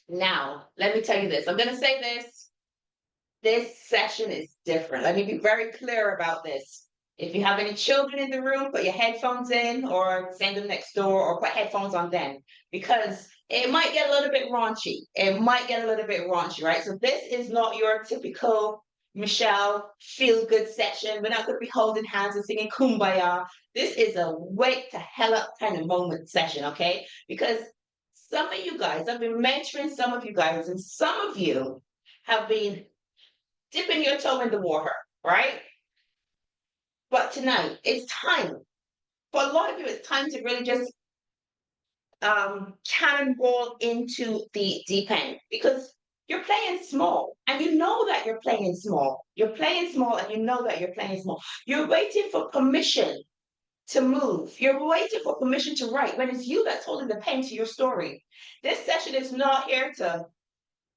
Now, let me tell you this. I'm going to say this. This session is different. Let me be very clear about this. If you have any children in the room, put your headphones in or send them next door or put headphones on them because it might get a little bit raunchy. It might get a little bit raunchy, right? So this is not your typical Michelle feel good session. We're not going to be holding hands and singing kumbaya. This is a wake to hell up kind of moment session, okay? Because some of you guys, I've been mentoring some of you guys, and some of you have been dipping your toe in the water, right? But tonight, it's time. For a lot of you, it's time to really just cannonball into the deep end because you're playing small and you know that you're playing small. You're playing small and you know that you're playing small. You're waiting for permission to move. You're waiting for permission to write when it's you that's holding the pen to your story. This session is not here to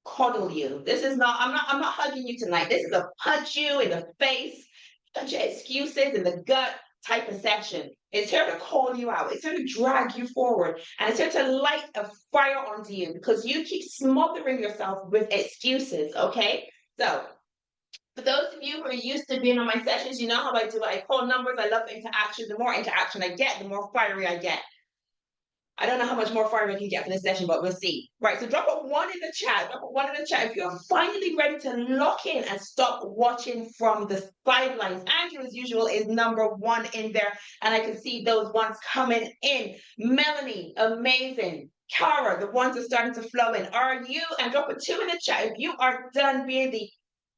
coddle you. This is not, I'm not hugging you tonight. This is a punch you in the face, punch your excuses in the gut type of session. It's here to call you out. It's here to drag you forward. And it's here to light a fire onto you because you keep smothering yourself with excuses. Okay. So for those of you who are used to being on my sessions, you know how I do it. I call numbers. I love interaction. The more interaction I get, the more fiery I get. I don't know how much more fire we can get for this session, but we'll see. Right, so drop a one in the chat. Drop a one in the chat if you're finally ready to lock in and stop watching from the sidelines. Andrew, as usual, is number one in there, and I can see those ones coming in. Melanie, amazing. Kara, the ones are starting to flow in. Are you? And drop a two in the chat if you are done being the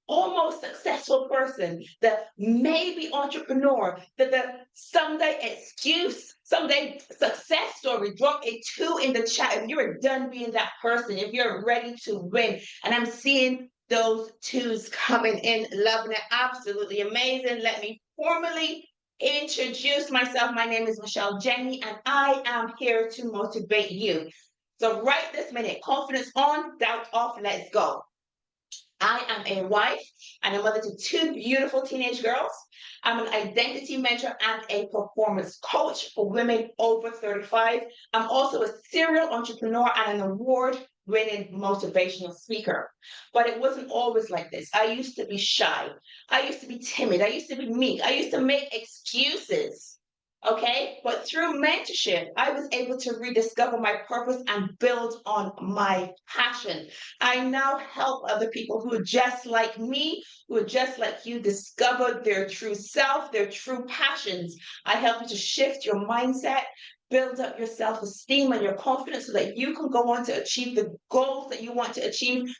almost successful person, the maybe entrepreneur, the someday excuse, someday success story. Drop a two in the chat if you're done being that person, if you're ready to win. And I'm seeing those twos coming in, loving it. Absolutely amazing. Let me formally introduce myself. My name is Michelle Jenny, and I am here to motivate you. So right this minute, confidence on, doubt off, let's go. I am a wife and a mother to two beautiful teenage girls. I'm an identity mentor and a performance coach for women over 35. I'm also a serial entrepreneur and an award winning motivational speaker. But it wasn't always like this. I used to be shy. I used to be timid. I used to be meek. I used to make excuses. Okay. But through mentorship, I was able to rediscover my purpose and build on my passion. I now help other people who are just like me, who are just like you, discover their true self, their true passions. I help you to shift your mindset, build up your self esteem and your confidence so that you can go on to achieve the goals that you want to achieve,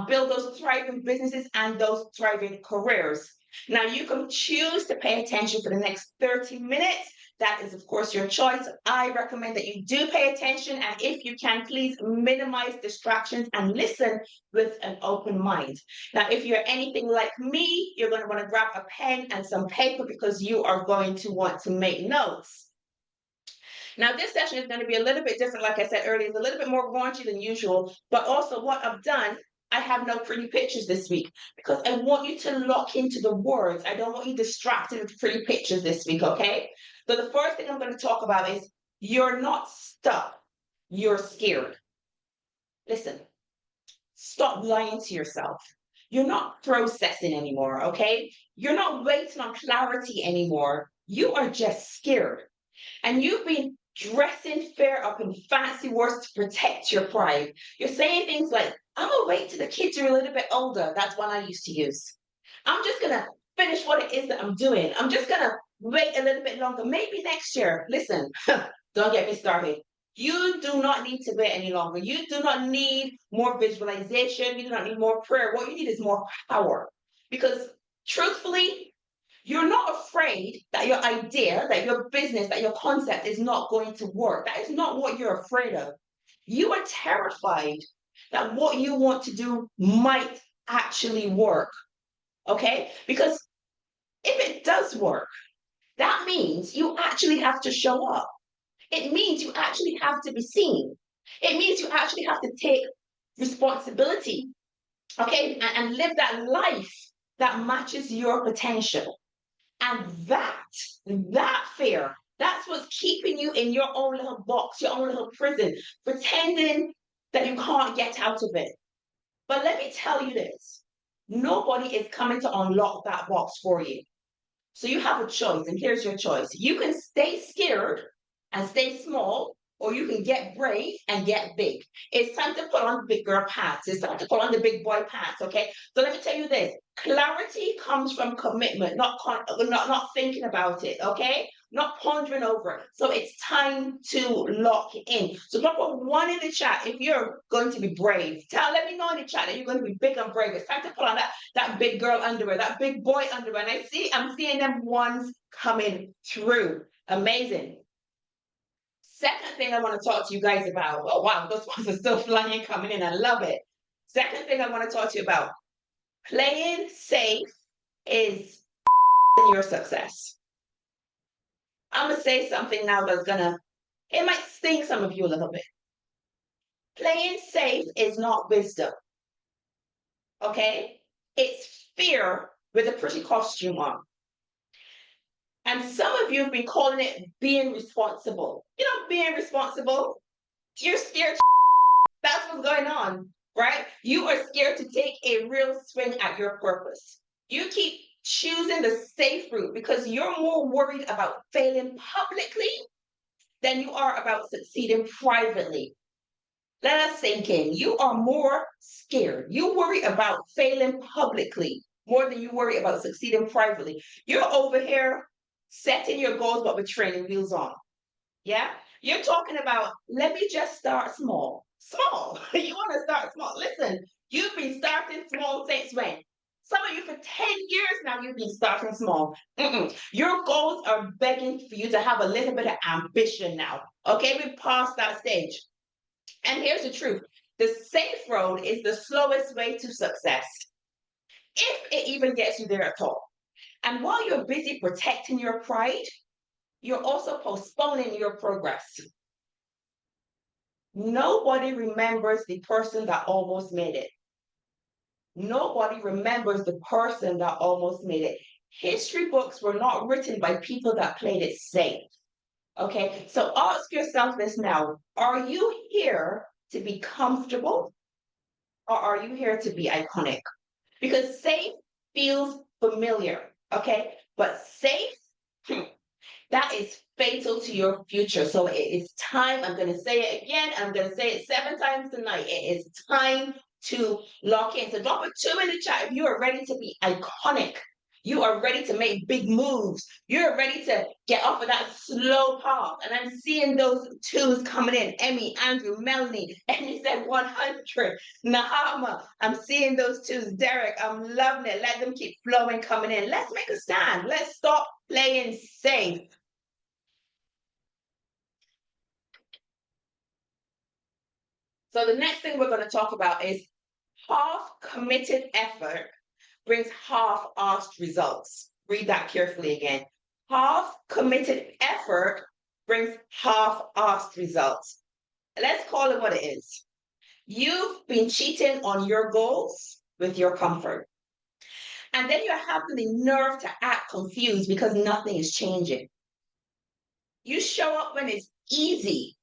build those thriving businesses and those thriving careers. Now, you can choose to pay attention for the next 30 minutes. That is, of course, your choice. I recommend that you do pay attention. And if you can, please minimize distractions and listen with an open mind. Now, if you're anything like me, you're going to want to grab a pen and some paper because you are going to want to make notes. Now, this session is going to be a little bit different. Like I said earlier, it's a little bit more raunchy than usual. But also what I've done, I have no pretty pictures this week because I want you to lock into the words. I don't want you distracted with pretty pictures this week, okay? So the first thing I'm going to talk about is you're not stuck. You're scared. Listen, stop lying to yourself. You're not processing anymore, okay? You're not waiting on clarity anymore. You are just scared. And you've been dressing fear up in fancy words to protect your pride. You're saying things like, I'm gonna wait till the kids are a little bit older. That's one I used to use. I'm just gonna finish what it is that I'm doing. I'm just gonna wait a little bit longer, maybe next year. Listen, don't get me started. You do not need to wait any longer. You do not need more visualization. You do not need more prayer. What you need is more power. Because truthfully, you're not afraid that your idea, that your business, that your concept is not going to work. That is not what you're afraid of. You are terrified that what you want to do might actually work. Okay? Because if it does work, that means you actually have to show up. It means you actually have to be seen. It means you actually have to take responsibility, okay, and live that life that matches your potential. And that fear, that's what's keeping you in your own little box, your own little prison, pretending that you can't get out of it. But let me tell you this, nobody is coming to unlock that box for you. So you have a choice, and here's your choice. You can stay scared and stay small, or you can get brave and get big. It's time to put on big girl pants. It's time to put on the big boy pants, okay? So let me tell you this. Clarity comes from commitment, not thinking about it, okay? Not pondering over it. So it's time to lock in. So drop a one in the chat if you're going to be brave. Let me know in the chat that you're going to be big and brave. It's time to put on that big girl underwear, that big boy underwear. And I'm seeing them ones coming through. Amazing. Second thing I want to talk to you guys about. Oh wow, those ones are still flying coming in. I love it. Second thing I want to talk to you about. Playing safe is your success. I'm gonna say something now it might sting some of you a little bit. Playing safe is not wisdom. Okay? It's fear with a pretty costume on. And some of you have been calling it being responsible. You know, being responsible. You're scared. That's what's going on, right? You are scared to take a real swing at your purpose. You keep choosing the safe route because you're more worried about failing publicly than you are about succeeding privately. Let us sink in. You are more scared. You worry about failing publicly more than you worry about succeeding privately. You're over here setting your goals, but with training wheels on. Yeah? You're talking about, let me just start small. Small. You want to start small. Listen, you've been starting small since when? Some of you for 10 years now, you've been starting small. Your goals are begging for you to have a little bit of ambition now. Okay, we've passed that stage. And here's the truth. The safe road is the slowest way to success, if it even gets you there at all. And while you're busy protecting your pride, you're also postponing your progress. Nobody remembers the person that almost made it. Nobody remembers the person that almost made it. History books were not written by people that played it safe. Okay, so ask yourself this now. Are you here to be comfortable, or are you here to be iconic? Because safe feels familiar, okay? But safe, that is fatal to your future. So it is time. I'm going to say it again. I'm going to say it 7 times tonight. It is time to lock in. So drop a 2 in the chat if you are ready to be iconic. You are ready to make big moves. You're ready to get off of that slow path. And I'm seeing those 2s coming in. Emmy, Andrew, Melanie. Emmy said 100. Nahama, I'm seeing those 2s. Derek, I'm loving it. Let them keep flowing, coming in. Let's make a stand. Let's stop playing safe. So the next thing we're going to talk about is half-committed effort brings half-assed results. Read that carefully again. Half-committed effort brings half-assed results. Let's call it what it is. You've been cheating on your goals with your comfort. And then you're having the nerve to act confused because nothing is changing. You show up when it's easy,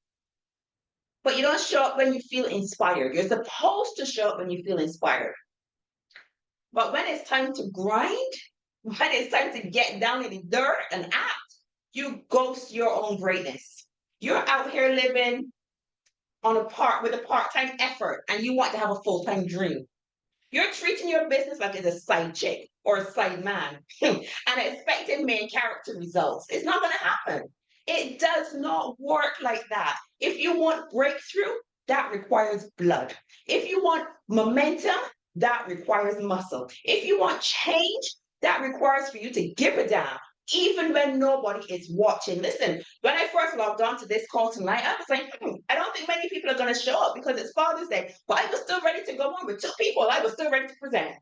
but you don't show up when you feel inspired. You're supposed to show up when you feel inspired. But when it's time to grind, when it's time to get down in the dirt and act, you ghost your own greatness. You're out here living with a part-time effort, and you want to have a full-time dream. You're treating your business like it's a side chick or a side man and expecting main character results. It's not going to happen. It does not work like that. If you want breakthrough, that requires blood. If you want momentum, that requires muscle. If you want change, that requires for you to give a damn, even when nobody is watching. Listen, when I first logged on to this call tonight, I was like, I don't think many people are going to show up because it's Father's Day. But I was still ready to go on with 2 people. I was still ready to present.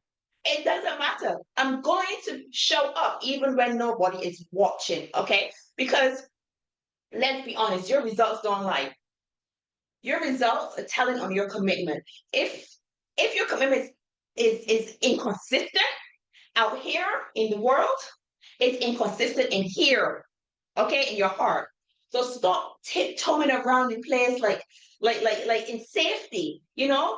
It doesn't matter. I'm going to show up even when nobody is watching, okay? Because let's be honest, your results don't lie. Your results are telling on your commitment. If your commitment is inconsistent out here in the world, it's inconsistent in here, okay, in your heart. So stop tiptoeing around the place like in safety,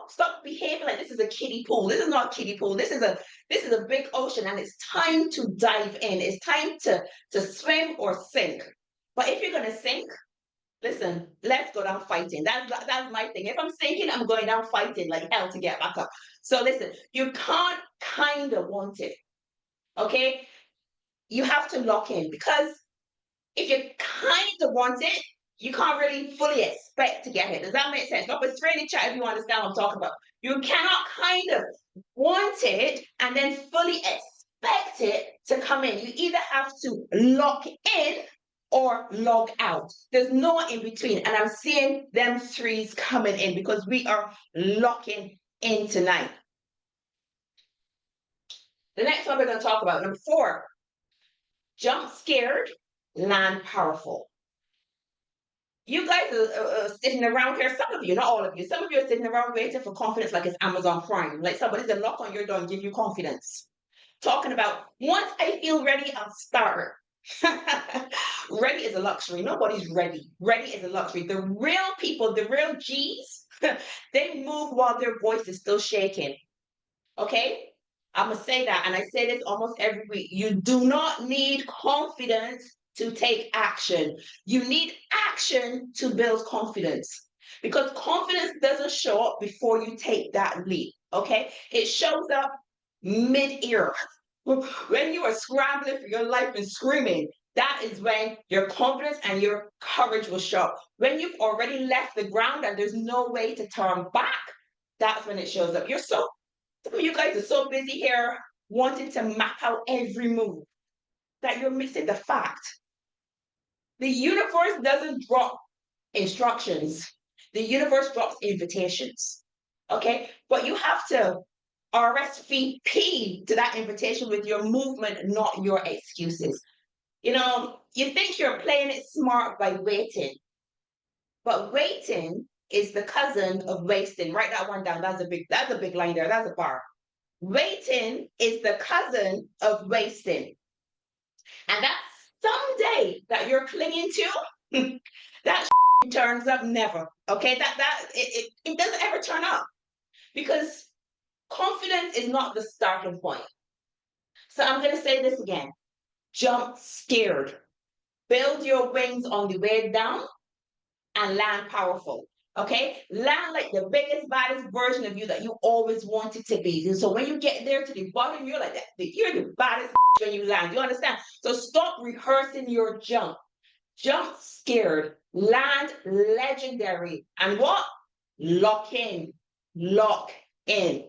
Stop behaving like this is a kiddie pool. This is not a kiddie pool. This is a big ocean, and it's time to dive in. It's time to swim or sink. But if you're gonna sink, listen, let's go down fighting. That's my thing. If I'm sinking, I'm going down fighting like hell to get back up. So listen, you can't kind of want it. Okay? You have to lock in, because if you kind of want it, you can't really fully expect to get it. Does that make sense? Drop a three in the chat if you understand what I'm talking about. You cannot kind of want it and then fully expect it to come in. You either have to lock in or log out. There's no in between. And I'm seeing them threes coming in because we are locking in tonight. The next one we're going to talk about, number 4, jump scared, land powerful. You guys are sitting around here, some of you, not all of you, some of you are sitting around waiting for confidence like it's Amazon Prime, like somebody's going to knock on your door and give you confidence. Talking about, once I feel ready, I'll start. Ready is a luxury. Nobody's ready. Ready is a luxury. The real people, the real G's, they move while their voice is still shaking. Okay? I'm going to say that, and I say this almost every week. You do not need confidence to take action. You need action to build confidence, because confidence doesn't show up before you take that leap. Okay? It shows up mid-ear. When you are scrambling for your life and screaming, that is when your confidence and your courage will show up. When you've already left the ground and there's no way to turn back, that's when it shows up. Some of you guys are so busy here wanting to map out every move that you're missing the fact. The universe doesn't drop instructions. The universe drops invitations. Okay? But you have to RSVP to that invitation with your movement, not your excuses. You think you're playing it smart by waiting, but waiting is the cousin of wasting. Write that one down. That's a big line there. That's a bar. Waiting is the cousin of wasting. And that someday that you're clinging to, that turns up never. Okay? It doesn't ever turn up, because confidence is not the starting point. So I'm going to say this again. Jump scared. Build your wings on the way down and land powerful. Okay? Land like the biggest, baddest version of you that you always wanted to be. And so when you get there to the bottom, you're like that. You're the baddest when you land. You understand? So stop rehearsing your jump. Jump scared. Land legendary. And what? Lock in. Lock in.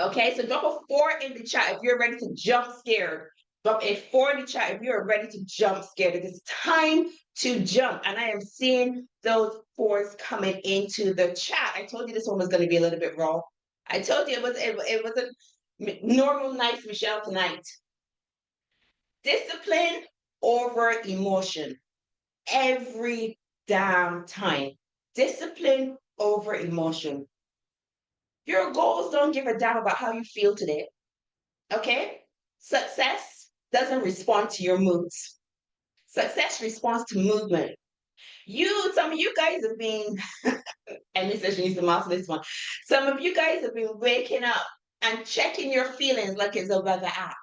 Okay, so drop a 4 in the chat if you're ready to jump scared. Drop a 4 in the chat if you're ready to jump scared. It is time to jump. And I am seeing those 4s coming into the chat. I told you this one was going to be a little bit raw. I told you it was a normal nice Michelle tonight. Discipline over emotion. Every damn time. Discipline over emotion. Your goals don't give a damn about how you feel today. Okay? Success doesn't respond to your moods. Success responds to movement. Some of you guys have been, and this session needs to master this one. Some of you guys have been waking up and checking your feelings like it's a weather app.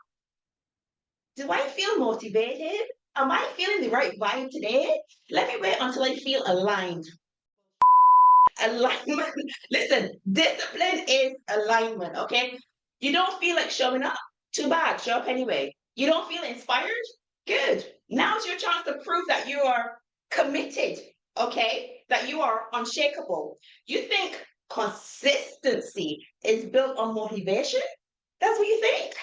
Do I feel motivated? Am I feeling the right vibe today? Let me wait until I feel aligned. Alignment. Listen, discipline is alignment, okay? You don't feel like showing up? Too bad, show up anyway. You don't feel inspired? Good. Now's your chance to prove that you are committed, okay? That you are unshakable. You think consistency is built on motivation? That's what you think?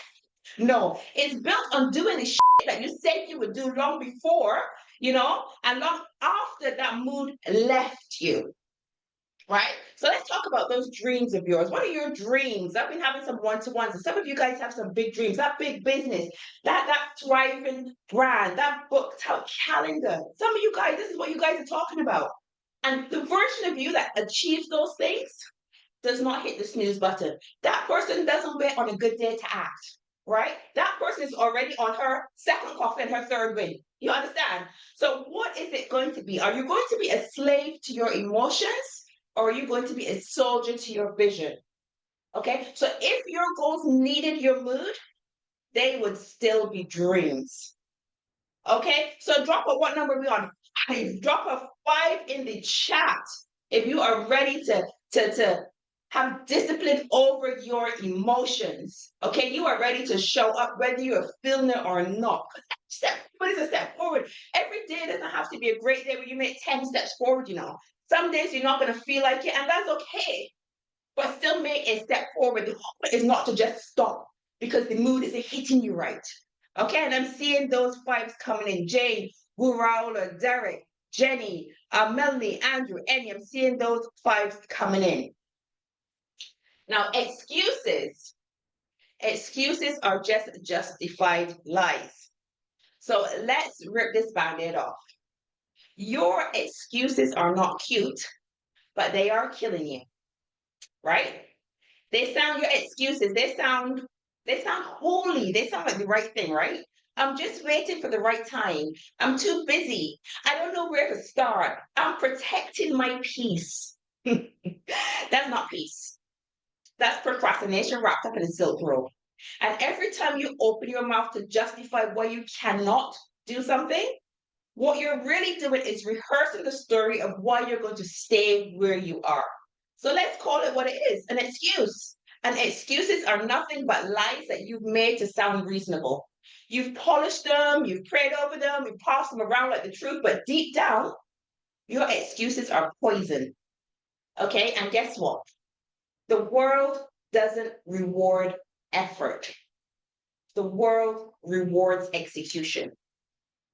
No, it's built on doing the shit that you said you would do long before, and long after that mood left you. Right? So let's talk about those dreams of yours. What are your dreams? I've been having some one-to-ones, and some of you guys have some big dreams, that big business, that thriving brand, that booked out calendar. Some of you guys, this is what you guys are talking about. And the version of you that achieves those things does not hit the snooze button. That person doesn't wait on a good day to act, right? That person is already on her second coffee and her third win. You understand? So what is it going to be? Are you going to be a slave to your emotions, or are you going to be a soldier to your vision? Okay. So if your goals needed your mood, they would still be dreams. Okay. So drop a what number are we on? Drop a 5 in the chat if you are ready to have discipline over your emotions. Okay, you are ready to show up whether you are feeling it or not. What is a step forward? Every day doesn't have to be a great day where you make 10 steps forward, you know. Some days you're not going to feel like it, and that's okay. But still make a step forward. The goal is not to just stop because the mood isn't hitting you right. Okay, and I'm seeing those vibes coming in. Jane, Raula, Derek, Jenny, Melanie, Andrew, Annie. I'm seeing those vibes coming in. Now, excuses are just justified lies. So let's rip this band-aid off. Your excuses are not cute, but they are killing you, right? They sound your excuses. They sound holy. They sound like the right thing, right? I'm just waiting for the right time. I'm too busy. I don't know where to start. I'm protecting my peace. That's not peace. That's procrastination wrapped up in a silk robe. And every time you open your mouth to justify why you cannot do something, what you're really doing is rehearsing the story of why you're going to stay where you are. So let's call it what it is, an excuse. And excuses are nothing but lies that you've made to sound reasonable. You've polished them, you've prayed over them, you've passed them around like the truth, but deep down, your excuses are poison. Okay, and guess what? The world doesn't reward effort. The world rewards execution.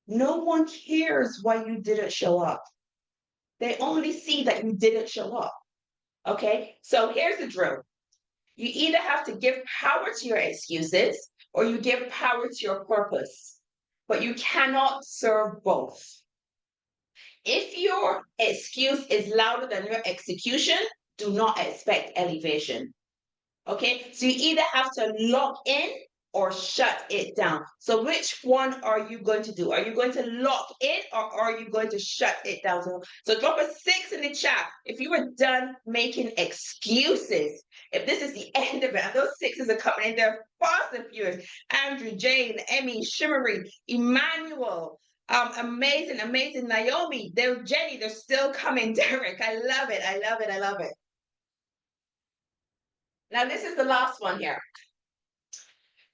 No one cares why you didn't show up. They only see that you didn't show up. Okay, so here's the drill. You either have to give power to your excuses or you give power to your purpose, but you cannot serve both. If your excuse is louder than your execution, do not expect elevation. Okay, so you either have to lock in or shut it down. So which one are you going to do? Are you going to lock in or are you going to shut it down? So drop a 6 in the chat if you were done making excuses. If this is the end of it, and those 6s are coming in, they're fast and furious. Andrew, Jane, Emmy, Shimmery, Emmanuel, amazing Naomi, they're Jenny, they're still coming. Derek, I love it, I love it, I love it. Now this is the last one here.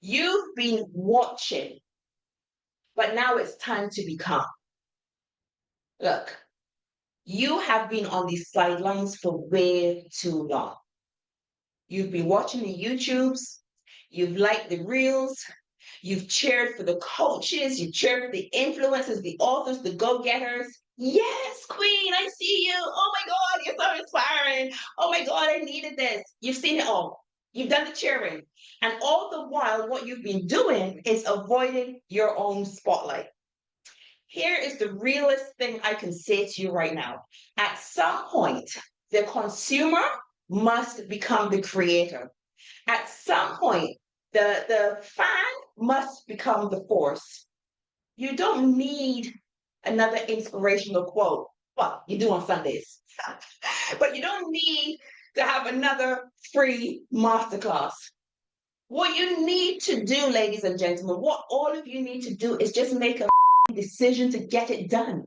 You've been watching, but now it's time to become. Look, you have been on the sidelines for way too long. You've been watching the YouTubes, you've liked the reels, you've cheered for the coaches, you've cheered for the influencers, the authors, the go-getters. Yes, Queen, I see you. Oh my God, you're so inspiring. Oh my God, I needed this. You've seen it all. You've done the cheering. And all the while, what you've been doing is avoiding your own spotlight. Here is the realest thing I can say to you right now. At some point, the consumer must become the creator. At some point, the fan must become the force. You don't need another inspirational quote. Well, you do on Sundays. But you don't need to have another free masterclass. What you need to do, ladies and gentlemen, what all of you need to do is just make a decision to get it done.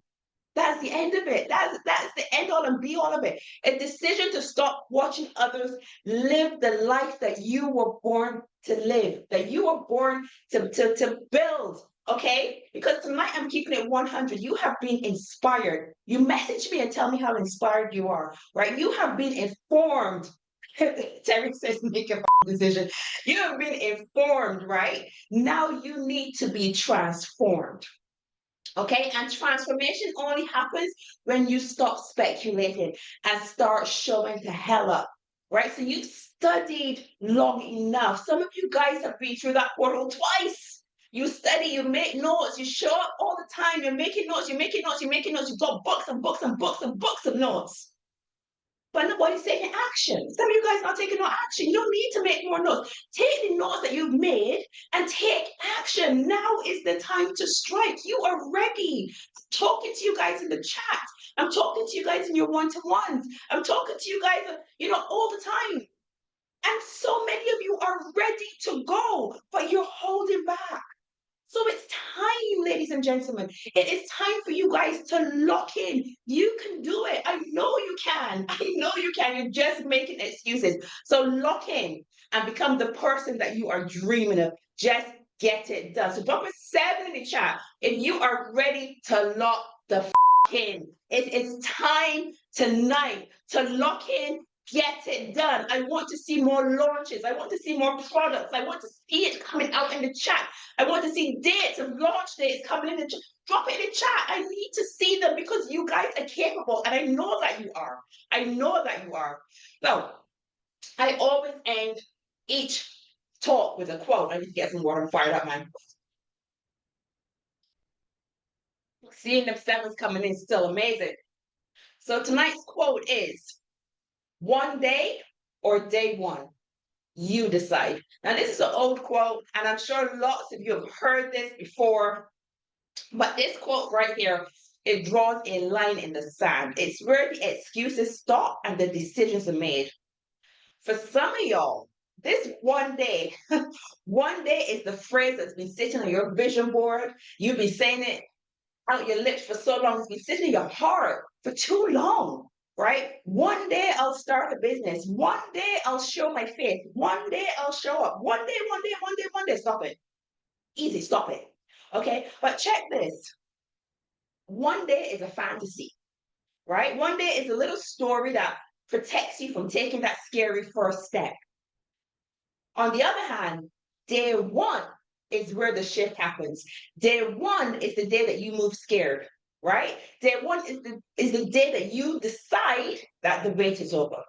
That's the end of it. That's the end all and be all of it. A decision to stop watching others live the life that you were born to live, that you were born to build. Okay? Because tonight I'm keeping it 100. You have been inspired. You message me and tell me how inspired you are, right? You have been informed. Terry says, make a decision. You have been informed, right? Now you need to be transformed. Okay, and transformation only happens when you stop speculating and start showing the hell up, right? So you've studied long enough. Some of you guys have been through that portal twice. You study, you make notes, you show up all the time, you're making notes, you're making notes, you're making notes, you've got books and books and books and books of notes. but nobody's taking action. Some of you guys not taking no action. You don't need to make more notes. Take the notes that you've made and take action. Now is the time to strike. You are ready. I'm talking to you guys in the chat. I'm talking to you guys in your one-to-ones. I'm talking to you guys, all the time. And so many of you are ready to go, but you're holding back. So it's time, ladies and gentlemen. It is time for you guys to lock in. You can do it. I know you can. I know you can. You're just making excuses. So lock in and become the person that you are dreaming of. Just get it done. So drop a 7 in the chat if you are ready to lock the in. It is time tonight to lock in. Get it done. I want to see more launches. I want to see more products. I want to see it coming out in the chat. I want to see dates of launch dates coming in the chat. Drop it in the chat. I need to see them because you guys are capable, and I know that you are. I know that you are. So I always end each talk with a quote. I need to get some water. I'm fired up, man. Seeing them 7s coming in is still amazing. So tonight's quote is, one day or day one, you decide. Now, this is an old quote, and I'm sure lots of you have heard this before, but this quote right here, it draws a line in the sand. It's where the excuses stop and the decisions are made. For some of y'all, this one day, one day is the phrase that's been sitting on your vision board. You've been saying it out your lips for so long, it's been sitting in your heart for too long. Right? One day I'll start a business. One day I'll show my face. One day I'll show up. One day, one day, one day, one day. Stop it. Easy, stop it. Okay? But check this. One day is a fantasy, right? One day is a little story that protects you from taking that scary first step. On the other hand, day one is where the shift happens. Day one is the day that you move scared. Right? Day one is the day that you decide that the wait is over.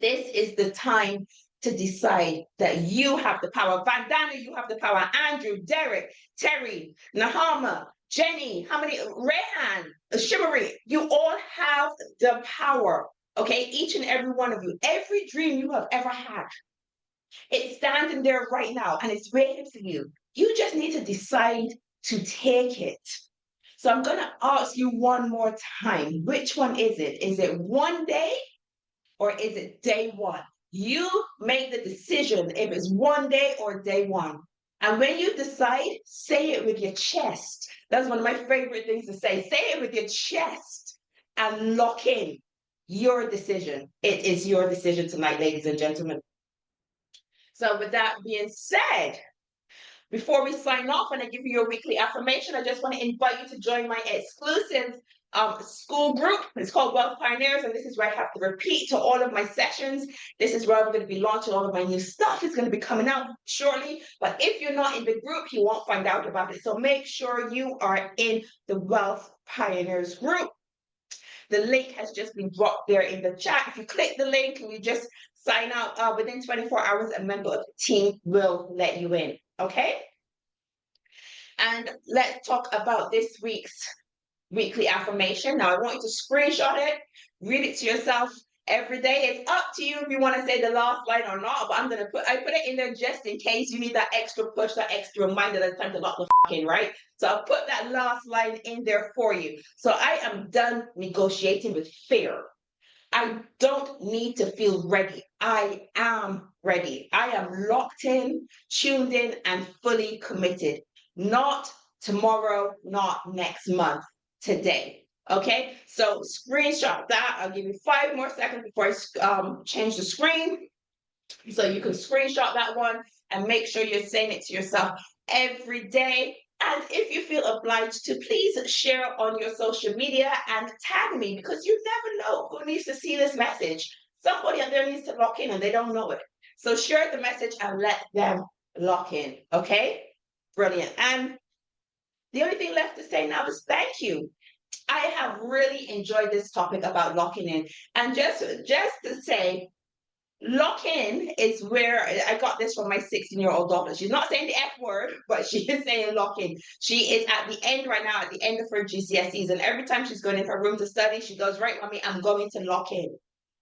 This is the time to decide that you have the power. Vandana, you have the power. Andrew, Derek, Terry, Nahama, Jenny, how many? Rehan, Shimmery, you all have the power. Okay? Each and every one of you. Every dream you have ever had. It's standing there right now and it's waiting for you. You just need to decide to take it. So I'm going to ask you one more time. Which one is it? Is it one day or is it day one? You make the decision if it's one day or day one. And when you decide, say it with your chest. That's one of my favorite things to say. Say it with your chest and lock in your decision. It is your decision tonight, ladies and gentlemen. So with that being said, before we sign off and I give you your weekly affirmation, I just want to invite you to join my exclusive school group. It's called Wealth Pioneers, and this is where I have to repeat to all of my sessions. This is where I'm going to be launching all of my new stuff. It's going to be coming out shortly, but if you're not in the group, you won't find out about it. So make sure you are in the Wealth Pioneers group. The link has just been dropped there in the chat. If you click the link and you just sign out within 24 hours, a member of the team will let you in. Okay? And let's talk about this week's weekly affirmation. Now, I want you to screenshot it, read it to yourself every day. It's up to you if you want to say the last line or not, but I put it in there just in case you need that extra push, that extra reminder that it's time to lock the in, right? So I'll put that last line in there for you. So I am done negotiating with fear. I don't need to feel ready. I am ready. I am locked in, tuned in, and fully committed. Not tomorrow, not next month, today. Okay, so screenshot that. I'll give you 5 more seconds before I change the screen. So you can screenshot that one and make sure you're saying it to yourself every day. And if you feel obliged to, please share on your social media and tag me, because you never know who needs to see this message. Somebody out there needs to lock in and they don't know it. So share the message and let them lock in. Okay? Brilliant. And the only thing left to say now is thank you. I have really enjoyed this topic about locking in. And just to say, lock in is where I got this from my 16-year-old daughter. She's not saying the F word, but she is saying lock in. She is at the end right now, at the end of her GCSEs. And every time she's going in her room to study, she goes, right, mommy, I'm going to lock in.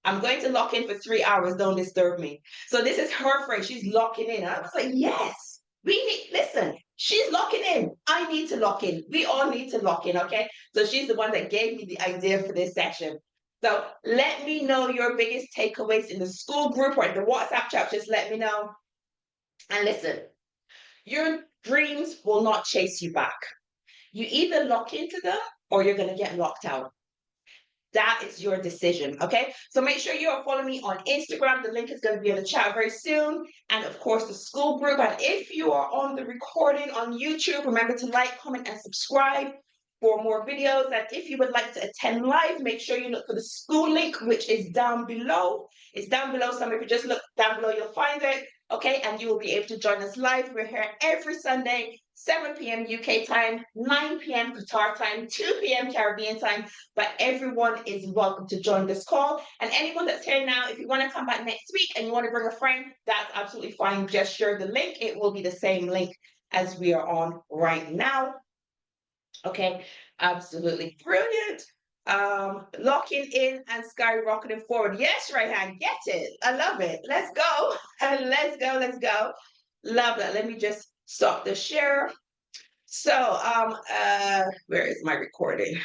I'm going to lock in for 3 hours. Don't disturb me. So this is her phrase. She's locking in. I was like, yes, we need, listen, she's locking in. I need to lock in. We all need to lock in. Okay. So she's the one that gave me the idea for this session. So let me know your biggest takeaways in the school group or in the WhatsApp chat. Just let me know. And listen, your dreams will not chase you back. You either lock into them or you're going to get locked out. That is your decision. Okay. So make sure you are following me on Instagram. The link is going to be in the chat very soon. And of course, the school group. And if you are on the recording on YouTube, remember to like, comment, and subscribe for more videos. And if you would like to attend live, make sure you look for the school link, which is down below. It's down below. So if you just look down below, you'll find it. Okay. And you will be able to join us live. We're here every Sunday, 7 p.m. UK time, 9 p.m. Qatar time, 2 p.m. Caribbean time. But everyone is welcome to join this call. And anyone that's here now, if you want to come back next week and you want to bring a friend, that's absolutely fine. Just share the link. It will be the same link as we are on right now. Okay, absolutely brilliant. Locking in and skyrocketing forward. Yes, Rayhan, get it. I love it. Let's go. Let's go. Let's go. Love that. Let me just stop the share. So, where is my recording?